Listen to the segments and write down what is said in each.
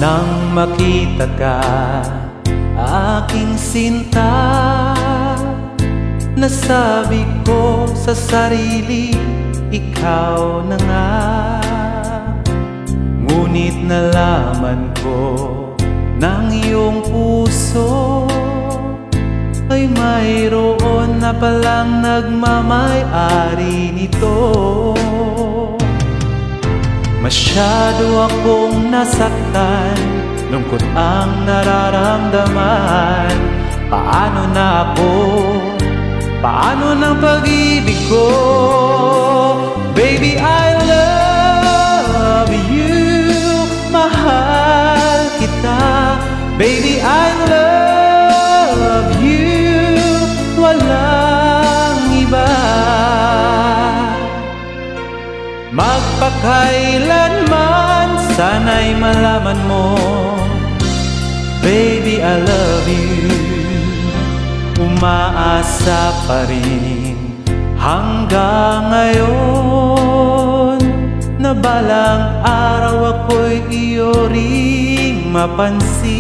Nang makita ka, aking sinta, nasabi ko sa sarili, ikaw na nga. Ngunit nalaman ko ng iyong puso ay mayroon na palang nagmamay-ari nito. Masyado akong nasaktan, lungkot ang nararamdaman. Paano na ako? Paano ng pag-ibig ko? Baby, I love you, mahal kita. Baby, I love you, walang iba. Magpakailanman, sana'y malaman mo, baby, I love you. Umaasa pa rin hanggang ngayon na balang araw ako'y iyo ring mapansin.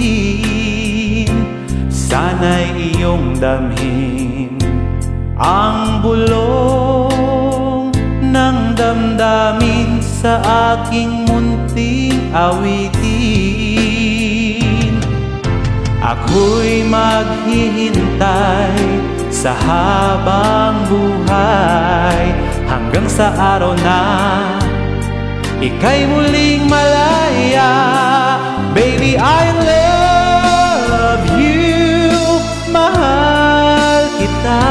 Sana'y iyong damhin ang bulong ng damdamin sa aking munting awitin. Ako'y maghihintay sa habang buhay hanggang sa araw na ika'y muling malaya. Baby, I love you, mahal kita.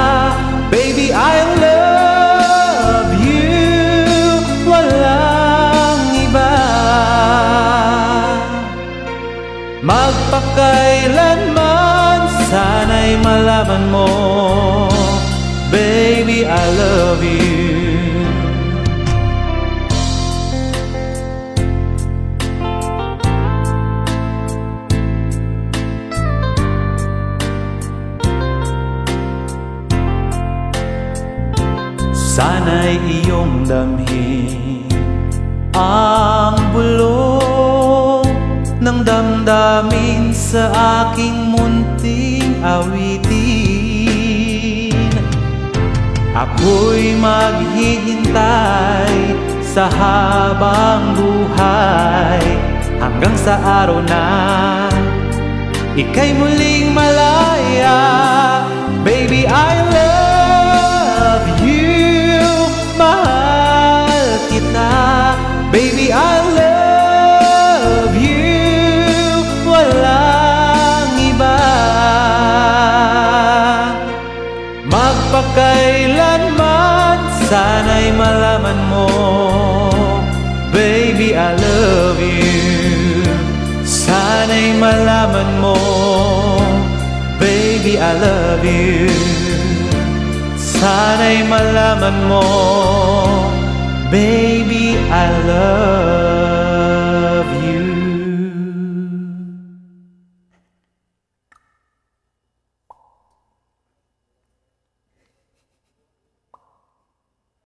Baby, I love you, walang iba. Magpakailanman, sana'y malaman mo, baby, I love you. Sana'y iyong damhin ang bulong ng damdamin sa aking munting awitin. Ako'y maghihintay sa habang buhay hanggang sa araw na ika'y muling malaya. Baby, I love you, mahal kita. Baby, I love you, walang iba. Magpakailanman, sana'y malaman mo, baby, I love you. Sana'y malaman mo, baby, I love you. Sana'y malaman mo, baby, I love you.